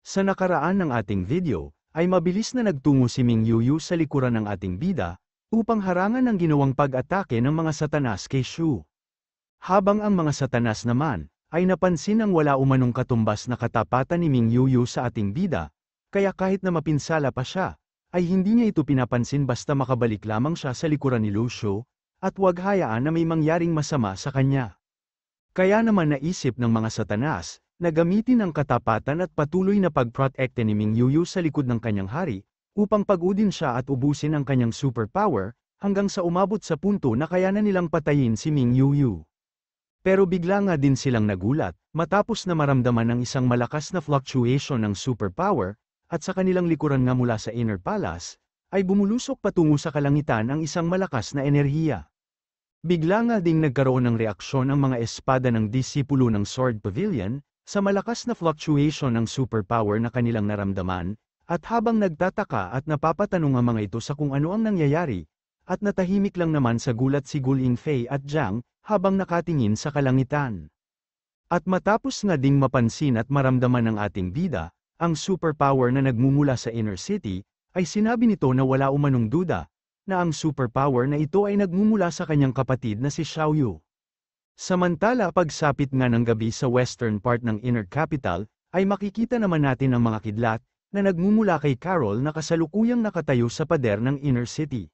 Sa nakaraan ng ating video, ay mabilis na nagtungo si Ming Yuyu sa likuran ng ating bida, upang harangan ang ginawang pag-atake ng mga satanas kay Shu. Habang ang mga satanas naman, ay napansin ang wala umanong katumbas na katapatan ni Ming Yuyu sa ating bida, kaya kahit na mapinsala pa siya, ay hindi niya ito pinapansin basta makabalik lamang siya sa likuran ni Lu Shu, at huwag hayaan na may mangyaring masama sa kanya. Kaya naman naisip ng mga satanas, na gamitin ang katapatan at patuloy na pagprotekte ni Ming Yuyu sa likod ng kanyang hari, upang pagudin siya at ubusin ang kanyang superpower, hanggang sa umabot sa punto na kaya na nilang patayin si Ming Yuyu. Pero bigla nga din silang nagulat, matapos na maramdaman ang isang malakas na fluctuation ng superpower, at sa kanilang likuran nga mula sa Inner Palace, ay bumulusok patungo sa kalangitan ang isang malakas na enerhiya. Bigla nga ding nagkaroon ng reaksyon ang mga espada ng disipulo ng Sword Pavilion, sa malakas na fluctuation ng superpower na kanilang naramdaman, at habang nagtataka at napapatanong ang mga ito sa kung ano ang nangyayari, at natahimik lang naman sa gulat si Gu Lingfei at Jiang, habang nakatingin sa kalangitan. At matapos nga ding mapansin at maramdaman ng ating bida, ang superpower na nagmumula sa Inner City, ay sinabi nito na wala umanong duda, na ang superpower na ito ay nagmumula sa kanyang kapatid na si Xiaoyu. Samantala pagsapit nga ng gabi sa western part ng Inner Capital, ay makikita naman natin ang mga kidlat, na nagmumula kay Carol na kasalukuyang nakatayo sa pader ng Inner City.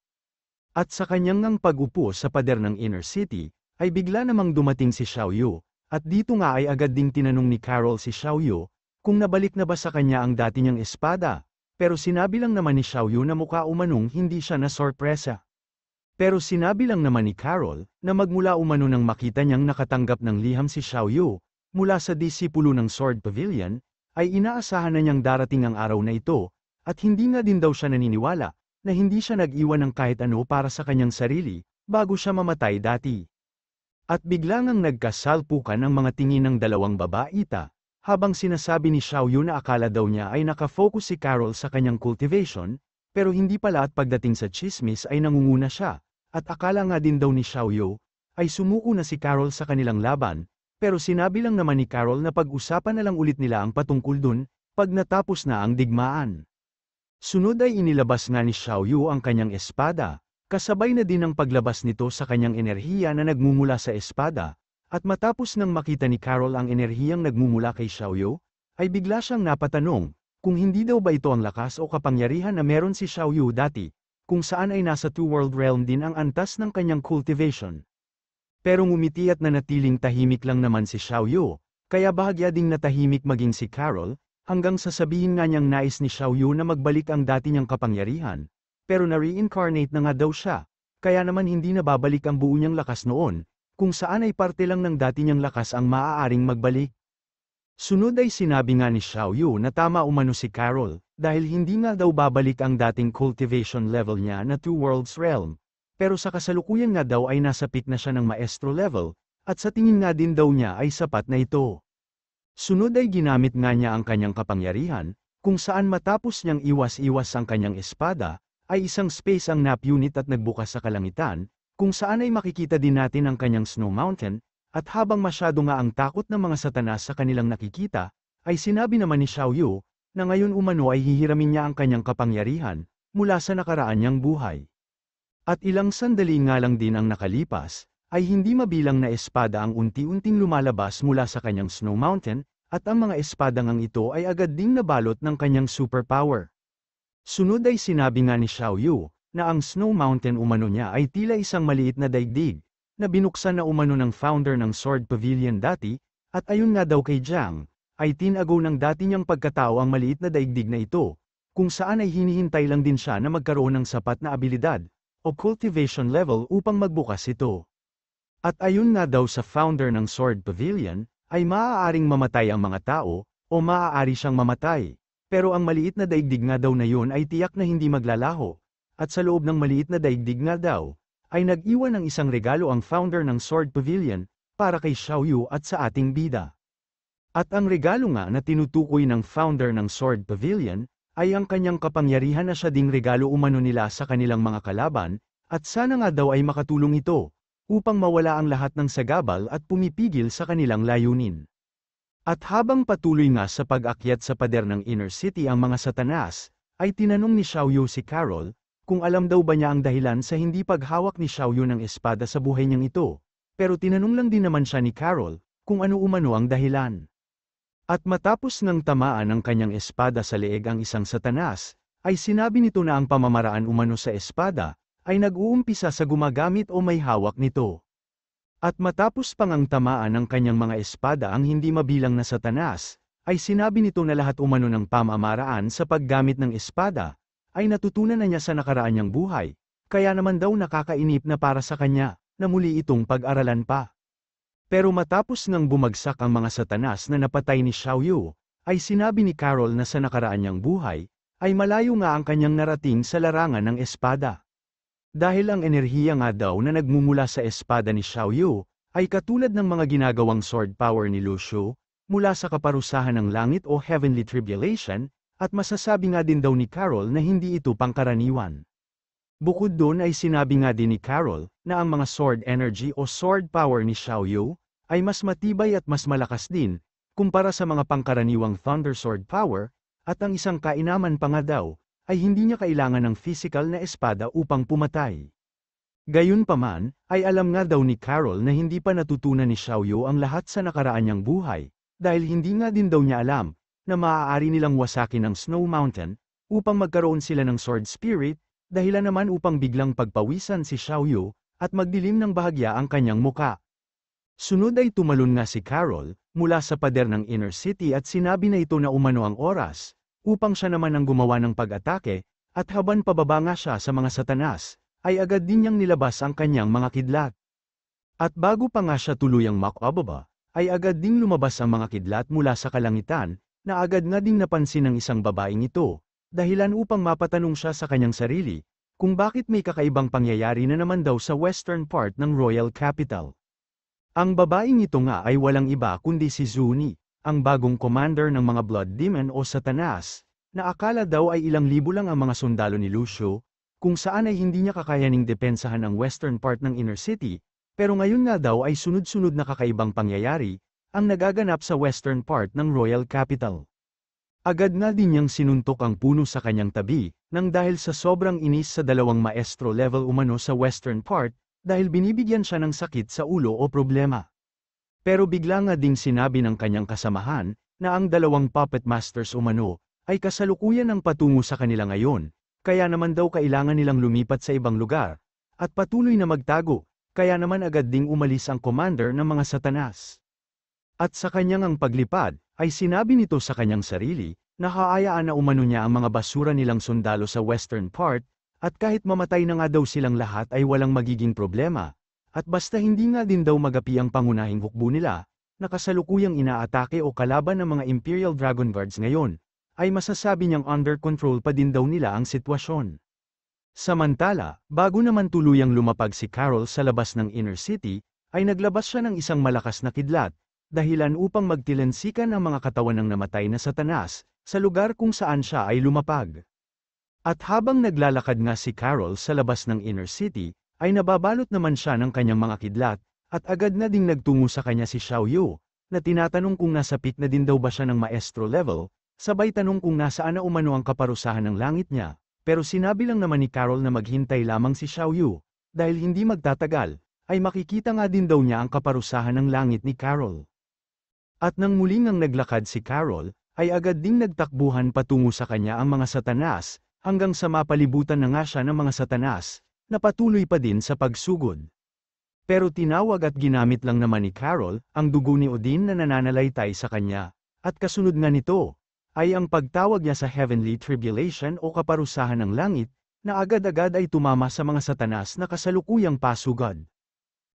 At sa kanyang ngang pag-upo sa pader ng Inner City, ay bigla namang dumating si Xiaoyu, at dito nga ay agad ding tinanong ni Carol si Xiaoyu, kung nabalik na ba sa kanya ang dati niyang espada, pero sinabi lang naman ni Xiaoyu na mukha umanong hindi siya na sorpresa. Pero sinabi lang naman ni Carol, na magmula umano nang makita niyang nakatanggap ng liham si Xiaoyu, mula sa disipulo ng Sword Pavilion, ay inaasahan na niyang darating ang araw na ito, at hindi nga din daw siya naniniwala, na hindi siya nag-iwan ng kahit ano para sa kanyang sarili, bago siya mamatay dati. At bigla ngang nagkasalpukan ang mga tingin ng dalawang babaita, habang sinasabi ni Xiaoyu na akala daw niya ay nakafocus si Carol sa kanyang cultivation, pero hindi pala at pagdating sa chismis ay nangunguna siya. At akala nga din daw ni Xiaoyu, ay sumuko na si Carol sa kanilang laban, pero sinabi lang naman ni Carol na pag-usapan na lang ulit nila ang patungkol dun, pag natapos na ang digmaan. Sunod ay inilabas nga ni Xiaoyu ang kanyang espada, kasabay na din ang paglabas nito sa kanyang enerhiya na nagmumula sa espada, at matapos nang makita ni Carol ang enerhiyang nagmumula kay Xiaoyu, ay bigla siyang napatanong, kung hindi daw ba ito ang lakas o kapangyarihan na meron si Xiaoyu dati, kung saan ay nasa two-world realm din ang antas ng kanyang cultivation. Pero ngumiti at nanatiling tahimik lang naman si Xiaoyu, kaya bahagya ding natahimik maging si Carol, hanggang sasabihin nga niyang nais ni Xiaoyu na magbalik ang dati niyang kapangyarihan, pero na-reincarnate na nga daw siya, kaya naman hindi na babalik ang buo niyang lakas noon, kung saan ay parte lang ng dati niyang lakas ang maaaring magbalik. Sunod ay sinabi nga ni Xiaoyu na tama umano si Carol, dahil hindi nga daw babalik ang dating cultivation level niya na two worlds realm, pero sa kasalukuyan nga daw ay nasa peak na siya ng maestro level, at sa tingin nga din daw niya ay sapat na ito. Sunod ay ginamit nga niya ang kanyang kapangyarihan, kung saan matapos niyang iwas-iwas ang kanyang espada, ay isang space ang nap unit at nagbukas sa kalangitan, kung saan ay makikita din natin ang kanyang Snow Mountain, at habang masyado nga ang takot ng mga satanas sa kanilang nakikita, ay sinabi naman ni Xiaoyu, na ngayon umano ay hihiramin niya ang kanyang kapangyarihan, mula sa nakaraan niyang buhay. At ilang sandali nga lang din ang nakalipas, ay hindi mabilang na espada ang unti-unting lumalabas mula sa kanyang Snow Mountain, at ang mga espada ngang ito ay agad ding nabalot ng kanyang superpower. Sunod ay sinabi nga ni Xiaoyu, na ang Snow Mountain umano niya ay tila isang maliit na daigdig, na binuksan na umano ng founder ng Sword Pavilion dati, at ayon nga daw kay Jiang, ay tinago ng dati niyang pagkatao ang maliit na daigdig na ito, kung saan ay hinihintay lang din siya na magkaroon ng sapat na abilidad, o cultivation level upang magbukas ito. At ayon nga daw sa founder ng Sword Pavilion, ay maaaring mamatay ang mga tao, o maaari siyang mamatay, pero ang maliit na daigdig nga daw na yun ay tiyak na hindi maglalaho, at sa loob ng maliit na daigdig nga daw, ay nag-iwan ng isang regalo ang founder ng Sword Pavilion, para kay Xiaoyu at sa ating bida. At ang regalo nga na tinutukoy ng founder ng Sword Pavilion, ay ang kanyang kapangyarihan na siya ding regalo umano nila sa kanilang mga kalaban, at sana nga daw ay makatulong ito, upang mawala ang lahat ng sagabal at pumipigil sa kanilang layunin. At habang patuloy nga sa pag-akyat sa pader ng inner city ang mga satanas, ay tinanong ni Xiaoyu si Carol, kung alam daw ba niya ang dahilan sa hindi paghawak ni Xiaoyu ng espada sa buhay niyang ito, pero tinanong lang din naman siya ni Carol, kung ano umano ang dahilan. At matapos ng tamaan ng kanyang espada sa leeg ang isang satanas, ay sinabi nito na ang pamamaraan umano sa espada, ay nag-uumpisa sa gumagamit o may hawak nito. At matapos pang ang tamaan ng kanyang mga espada ang hindi mabilang na satanas, ay sinabi nito na lahat umano ng pamamaraan sa paggamit ng espada, ay natutunan na niya sa nakaraan niyang buhay, kaya naman daw nakakainip na para sa kanya, na muli itong pag-aralan pa. Pero matapos ngang bumagsak ang mga satanas na napatay ni Xiaoyu, ay sinabi ni Carol na sa nakaraan niyang buhay, ay malayo nga ang kanyang narating sa larangan ng espada. Dahil ang enerhiya nga daw na nagmumula sa espada ni Xiaoyu, ay katulad ng mga ginagawang sword power ni Lu Shu, mula sa kaparusahan ng langit o heavenly tribulation, at masasabi nga din daw ni Carol na hindi ito pangkaraniwan. Bukod doon ay sinabi nga din ni Carol, na ang mga sword energy o sword power ni Xiaoyu, ay mas matibay at mas malakas din, kumpara sa mga pangkaraniwang thunder sword power, at ang isang kainaman pa nga daw, ay hindi niya kailangan ng physical na espada upang pumatay. Gayunpaman, ay alam nga daw ni Carol na hindi pa natutunan ni Xiaoyu ang lahat sa nakaraan niyang buhay, dahil hindi nga din daw niya alam, na maaari nilang wasakin ang Snow Mountain, upang magkaroon sila ng sword spirit, dahilan naman upang biglang pagpawisan si Xiaoyu, at magdilim ng bahagya ang kanyang muka. Sunod ay tumalon nga si Carol, mula sa pader ng inner city at sinabi na ito na umano ang oras, upang siya naman ang gumawa ng pag-atake, at habang pababa nga siya sa mga satanas, ay agad din niyang nilabas ang kanyang mga kidlat. At bago pa nga siya tuluyang makababa, ay agad ding lumabas ang mga kidlat mula sa kalangitan, na agad nga ding napansin ng isang babaeng ito, dahilan upang mapatanong siya sa kanyang sarili, kung bakit may kakaibang pangyayari na naman daw sa western part ng Royal Capital. Ang babaeng ito nga ay walang iba kundi si Zuni, ang bagong commander ng mga Blood Demon o Satanas, na akala daw ay ilang libo lang ang mga sundalo ni Lu Shu, kung saan ay hindi niya kakayaning depensahan ang western part ng inner city, pero ngayon nga daw ay sunod-sunod na kakaibang pangyayari, ang nagaganap sa western part ng Royal Capital. Agad nga din niyang sinuntok ang puno sa kanyang tabi, nang dahil sa sobrang inis sa dalawang maestro level umano sa western part, dahil binibigyan siya ng sakit sa ulo o problema. Pero bigla nga ding sinabi ng kanyang kasamahan, na ang dalawang puppet masters umano, ay kasalukuyan ng patungo sa kanila ngayon, kaya naman daw kailangan nilang lumipat sa ibang lugar, at patuloy na magtago, kaya naman agad ding umalis ang commander ng mga satanas. At sa kanyang ang paglipad, ay sinabi nito sa kanyang sarili, na haayaan na umano niya ang mga basura nilang sundalo sa western part, at kahit mamatay na nga daw silang lahat ay walang magiging problema. At basta hindi nga din daw magapi ang pangunahing hukbo nila, na kasalukuyang inaatake o kalaban ng mga Imperial Dragon Guards ngayon, ay masasabi niyang under control pa din daw nila ang sitwasyon. Samantala, bago naman tuluyang lumapag si Carol sa labas ng inner city, ay naglabas siya ng isang malakas na kidlat, dahilan upang magtilansikan ang mga katawan ng namatay na satanas, sa lugar kung saan siya ay lumapag. At habang naglalakad nga si Carol sa labas ng inner city, ay nababalot naman siya ng kanyang mga kidlat, at agad na ding nagtungo sa kanya si Xiaoyu, na tinatanong kung nasa peak na din daw ba siya ng maestro level, sabay tanong kung nasaan na umano ang kaparusahan ng langit niya, pero sinabi lang naman ni Carol na maghintay lamang si Xiaoyu, dahil hindi magtatagal, ay makikita nga din daw niya ang kaparusahan ng langit ni Carol. At nang muling ang naglakad si Carol, ay agad ding nagtakbuhan patungo sa kanya ang mga satanas, hanggang sa mapalibutan na nga siya ng mga satanas, na patuloy pa din sa pagsugod. Pero tinawag at ginamit lang naman ni Carol, ang dugo ni Odin na nananalaytay sa kanya, at kasunod nga nito, ay ang pagtawag niya sa heavenly tribulation o kaparusahan ng langit, na agad-agad ay tumama sa mga satanas na kasalukuyang pasugad.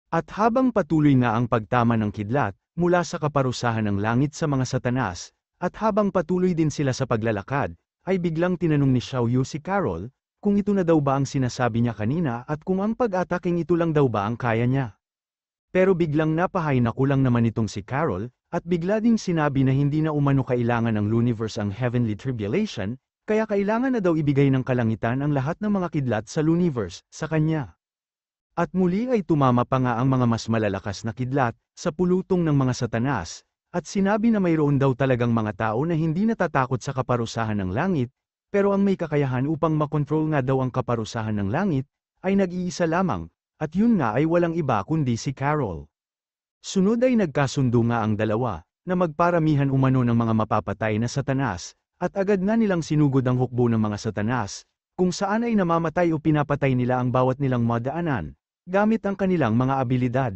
At habang patuloy nga ang pagtama ng kidlat, mula sa kaparusahan ng langit sa mga satanas, at habang patuloy din sila sa paglalakad, ay biglang tinanong ni Xiaoyu si Carol, kung ito na daw ba ang sinasabi niya kanina at kung ang pag-ataking ito lang daw ba ang kaya niya. Pero biglang napahay na kulang naman itong si Carol, at bigla ding sinabi na hindi na umano kailangan ng Luniverse ang heavenly tribulation, kaya kailangan na daw ibigay ng kalangitan ang lahat ng mga kidlat sa Luniverse, sa kanya. At muli ay tumama pa nga ang mga mas malalakas na kidlat, sa pulutong ng mga satanas, at sinabi na mayroon daw talagang mga tao na hindi natatakot sa kaparusahan ng langit, pero ang may kakayahan upang makontrol nga daw ang kaparusahan ng langit, ay nag-iisa lamang, at yun nga ay walang iba kundi si Carol. Sunod ay nagkasundo nga ang dalawa, na magparamihan umano ng mga mapapatay na Satanas, at agad nga nilang sinugod ang hukbo ng mga Satanas, kung saan ay namamatay o pinapatay nila ang bawat nilang madaanan, gamit ang kanilang mga abilidad.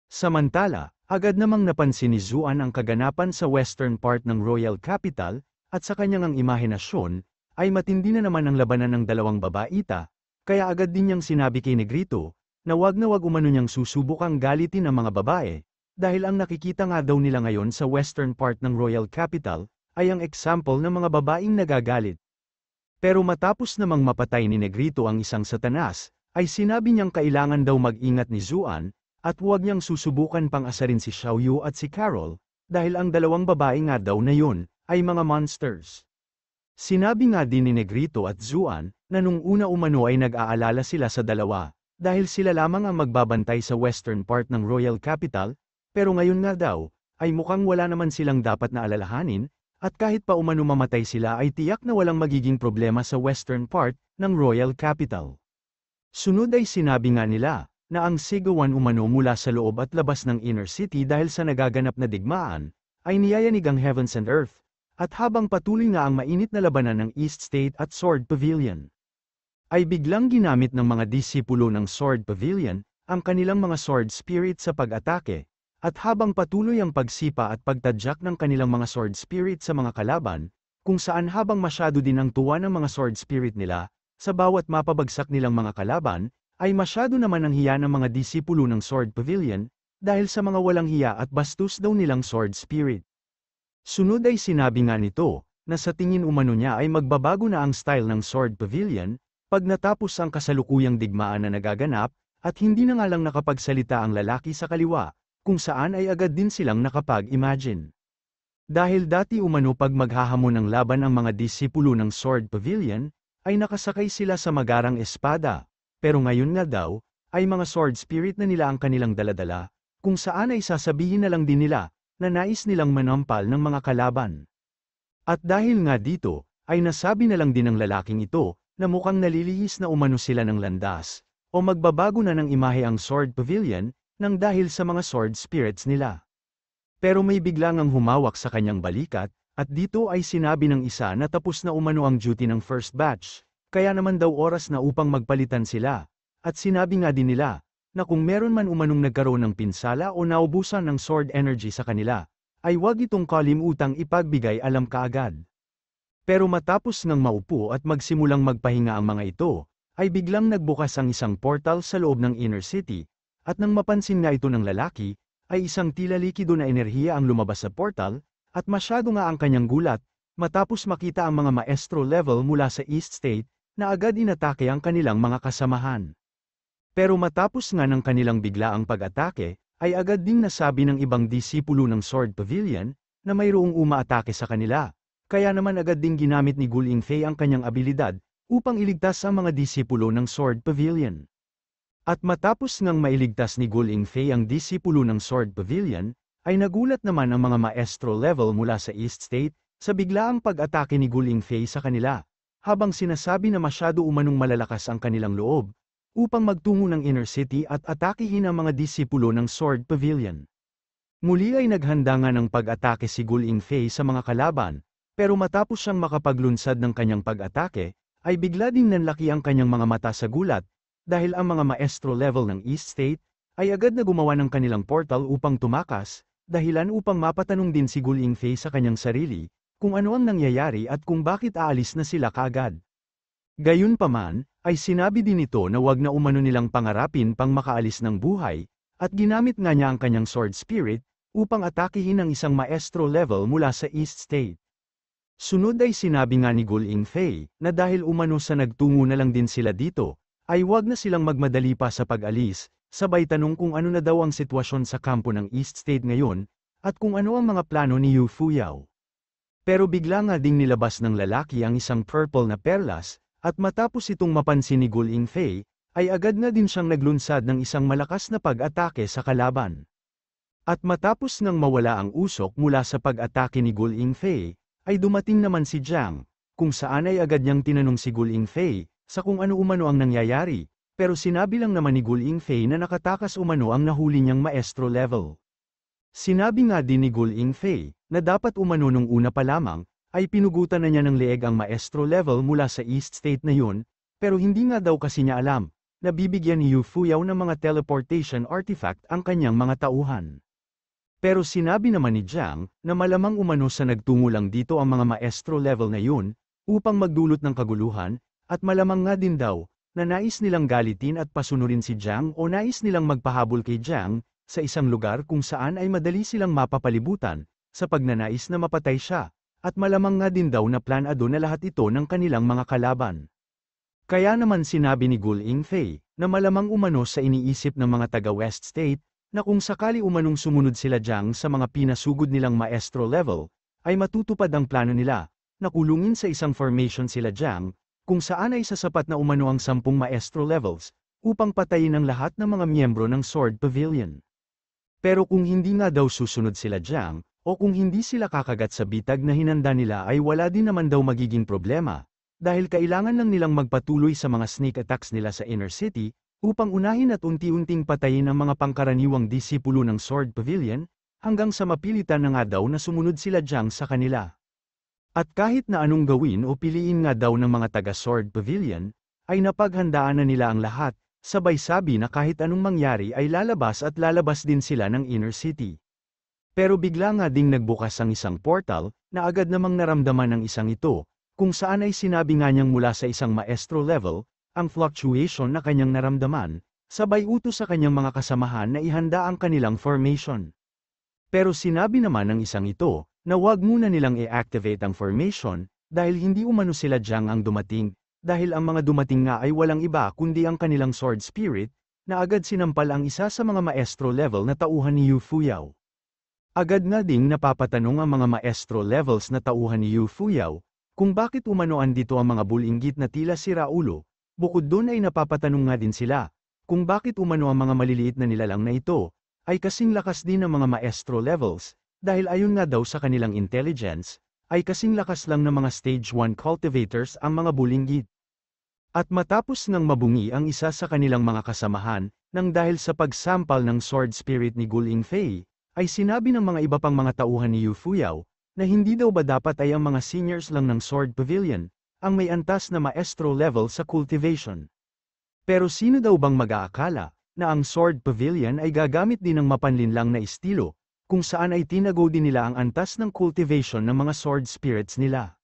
Samantala, agad namang napansin ni Zuan ang kaganapan sa western part ng Royal Capital, at sa kanyang imahinasyon, ay matindi na naman ang labanan ng dalawang babaita, kaya agad din niyang sinabi kay Negrito, na wag umano niyang susubukang galitin ang mga babae, dahil ang nakikita nga daw nila ngayon sa western part ng Royal Capital, ay ang example ng mga babaeng nagagalit. Pero matapos namang mapatay ni Negrito ang isang Satanas, ay sinabi niyang kailangan daw mag-ingat ni Zuan, at huwag niyang susubukan pang asarin si Xiaoyu at si Carol, dahil ang dalawang babae nga daw na yun, ay mga monsters. Sinabi nga din ni Negrito at Zuan, na nung una umano ay nag-aalala sila sa dalawa, dahil sila lamang ang magbabantay sa western part ng Royal Capital, pero ngayon nga daw, ay mukhang wala naman silang dapat na alalahanin, at kahit pa umano mamatay sila ay tiyak na walang magiging problema sa western part ng Royal Capital. Sunod ay sinabi nga nila, na ang sigawan umano mula sa loob at labas ng inner city dahil sa nagaganap na digmaan, ay niyayanig ang heavens and earth, at habang patuloy nga ang mainit na labanan ng East State at Sword Pavilion, ay biglang ginamit ng mga disipulo ng Sword Pavilion, ang kanilang mga sword spirit sa pag-atake, at habang patuloy ang pagsipa at pagtadyak ng kanilang mga sword spirit sa mga kalaban, kung saan habang masyado din ang tuwa ng mga sword spirit nila, sa bawat mapabagsak nilang mga kalaban, ay masyado naman ang hiya ng mga disipulo ng Sword Pavilion, dahil sa mga walang hiya at bastos daw nilang sword spirit. Sunod ay sinabi nga nito, na sa tingin umano niya ay magbabago na ang style ng Sword Pavilion, pag natapos ang kasalukuyang digmaan na nagaganap, at hindi na nga lang nakapagsalita ang lalaki sa kaliwa, kung saan ay agad din silang nakapag-imagine. Dahil dati umano pag maghahamon ng laban ang mga disipulo ng Sword Pavilion, ay nakasakay sila sa magarang espada, pero ngayon nga daw, ay mga sword spirit na nila ang kanilang daladala, kung saan ay sasabihin na lang din nila, na nais nilang manampal ng mga kalaban. At dahil nga dito, ay nasabi na lang din ng lalaking ito, na mukhang nalilihis na umano sila ng landas, o magbabago na ng imahe ang Sword Pavilion, nang dahil sa mga sword spirits nila. Pero may biglang ang humawak sa kanyang balikat, at dito ay sinabi ng isa na tapos na umano ang duty ng first batch, kaya naman daw oras na upang magpalitan sila, at sinabi nga din nila, na kung meron man umanong nagkaroon ng pinsala o naubusan ng sword energy sa kanila, ay huwag itong kalimutang ipagbigay alam kaagad. Pero matapos ngang maupo at magsimulang magpahinga ang mga ito, ay biglang nagbukas ang isang portal sa loob ng inner city, at nang mapansin nga ito ng lalaki, ay isang tila likido na enerhiya ang lumabas sa portal, at masyado nga ang kanyang gulat, matapos makita ang mga maestro level mula sa East State, na agad inatake ang kanilang mga kasamahan. Pero matapos nga ng kanilang biglaang pag-atake, ay agad ding nasabi ng ibang disipulo ng Sword Pavilion, na mayroong umaatake sa kanila, kaya naman agad ding ginamit ni Gul Ingfei ang kanyang abilidad, upang iligtas ang mga disipulo ng Sword Pavilion. At matapos ngang mailigtas ni Gul Ingfei ang disipulo ng Sword Pavilion, ay nagulat naman ang mga maestro level mula sa East State, sa biglaang pag-atake ni Gul Ingfei sa kanila, habang sinasabi na masyado umanong malalakas ang kanilang loob, upang magtungo ng inner city at atakihin ang mga disipulo ng Sword Pavilion. Muli ay naghanda nga ng pag-atake si Gul Ingfei sa mga kalaban, pero matapos siyang makapaglunsad ng kanyang pag-atake, ay bigla ding nanlaki ang kanyang mga mata sa gulat, dahil ang mga maestro level ng East State, ay agad na gumawa ng kanilang portal upang tumakas, dahilan upang mapatanong din si Gul Ingfei sa kanyang sarili, kung ano ang nangyayari at kung bakit aalis na sila kaagad. Gayunpaman, ay sinabi din ito na wag na umano nilang pangarapin pang makaalis ng buhay, at ginamit nga niya ang kanyang sword spirit, upang atakihin ang isang maestro level mula sa East State. Sunod ay sinabi nga ni Gul Ingfei, na dahil umano sa nagtungo na lang din sila dito, ay wag na silang magmadali pa sa pag-alis, sabay tanong kung ano na daw ang sitwasyon sa kampo ng East State ngayon, at kung ano ang mga plano ni Yu Fuyao. Pero bigla nga ding nilabas ng lalaki ang isang purple na perlas, at matapos itong mapansin ni Gul Ingfei, ay agad na din siyang naglunsad ng isang malakas na pag-atake sa kalaban. At matapos ngang mawala ang usok mula sa pag-atake ni Gul Ingfei, ay dumating naman si Jiang, kung saan ay agad niyang tinanong si Gul Ingfei, sa kung ano umano ang nangyayari, pero sinabi lang naman ni Gul Ingfei na nakatakas umano ang nahuli niyang maestro level. Sinabi nga din ni Gul Ingfei, na dapat umano nung una pa lamang, ay pinugutan na niya ng leeg ang maestro level mula sa East State na yun, pero hindi nga daw kasi niya alam, na bibigyan ni Yu Fuyao ng mga teleportation artifact ang kanyang mga tauhan. Pero sinabi naman ni Jiang, na malamang umano sa nagtungo lang dito ang mga maestro level na yun, upang magdulot ng kaguluhan, at malamang nga din daw, na nais nilang galitin at pasunurin si Jiang o nais nilang magpahabol kay Jiang, sa isang lugar kung saan ay madali silang mapapalibutan, sa pagnanais na mapatay siya, at malamang nga din daw na planado na lahat ito ng kanilang mga kalaban. Kaya naman sinabi ni Gul Ingfei, na malamang umano sa iniisip ng mga taga-West State, na kung sakali umanong sumunod sila Jiang sa mga pinasugod nilang maestro level, ay matutupad ang plano nila, na kulungin sa isang formation sila Jiang, kung saan ay sasapat na umano ang 10 maestro levels, upang patayin ang lahat ng mga miyembro ng Sword Pavilion. Pero kung hindi nga daw susunod sila Jiang, o kung hindi sila kakagat sa bitag na hinanda nila ay wala din naman daw magiging problema, dahil kailangan lang nilang magpatuloy sa mga sneak attacks nila sa Inner City, upang unahin at unti-unting patayin ang mga pangkaraniwang disipulo ng Sword Pavilion, hanggang sa mapilitan na nga daw na sumunod sila Jiang sa kanila. At kahit na anong gawin o piliin nga daw ng mga taga-Sword Pavilion, ay napaghandaan na nila ang lahat, sabay sabi na kahit anong mangyari ay lalabas at lalabas din sila ng Inner City. Pero bigla nga ding nagbukas ang isang portal, na agad namang naramdaman ng isang ito, kung saan ay sinabi nga niyang mula sa isang maestro level, ang fluctuation na kanyang naramdaman, sabay utos sa kanyang mga kasamahan na ihanda ang kanilang formation. Pero sinabi naman ng isang ito, na wag muna nilang i-activate ang formation, dahil hindi umano sila Jiang ang dumating, dahil ang mga dumating nga ay walang iba kundi ang kanilang sword spirit, na agad sinampal ang isa sa mga maestro level na tauhan ni Yu Fuyao. Agad nga ding napapatanong ang mga maestro levels na tauhan ni Yu Fuyao, kung bakit umano andito ang mga bulinggit na tila sira ulo. Bukod doon ay napapatanong nga din sila, kung bakit umano ang mga maliliit na nilalang na ito, ay kasing lakas din ng mga maestro levels, dahil ayon nga daw sa kanilang intelligence, ay kasing lakas lang ng mga stage 1 cultivators ang mga bulinggit. At matapos ngang mabungi ang isa sa kanilang mga kasamahan, nang dahil sa pagsampal ng sword spirit ni Gul Ingfei, ay sinabi ng mga iba pang mga tauhan ni Yu Fuyao, na hindi daw ba dapat ay ang mga seniors lang ng Sword Pavilion, ang may antas na maestro level sa cultivation. Pero sino daw bang mag-aakala, na ang Sword Pavilion ay gagamit din ng mapanlinlang na estilo, kung saan ay tinago din nila ang antas ng cultivation ng mga sword spirits nila.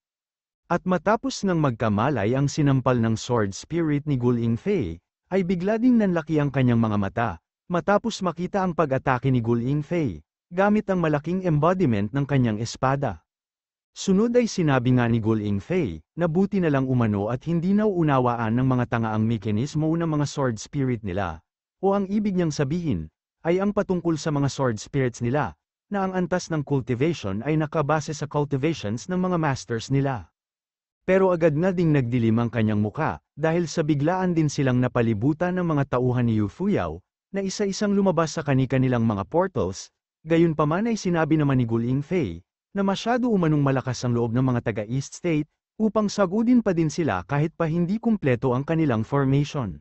At matapos ngang magkamalay ang sinampal ng sword spirit ni Gul Ingfei, ay bigla ding nanlaki ang kanyang mga mata, matapos makita ang pag-atake ni Gul Ingfei, gamit ang malaking embodiment ng kanyang espada. Sunod ay sinabi nga ni Gul Ingfei, na buti na lang umano at hindi nauunawaan ng mga tanga ang mekanismo ng mga sword spirit nila, o ang ibig niyang sabihin, ay ang patungkol sa mga sword spirits nila, na ang antas ng cultivation ay nakabase sa cultivations ng mga masters nila. Pero agad nga ding nagdilim ang kanyang muka, dahil sa biglaan din silang napalibutan ng mga tauhan ni Yu Fuyao, na isa-isang lumabas sa kani-kanilang mga portals, gayunpaman ay sinabi naman ni Gul Ingfei, na masyado umanong malakas ang loob ng mga taga-East State, upang sagudin pa din sila kahit pa hindi kumpleto ang kanilang formation.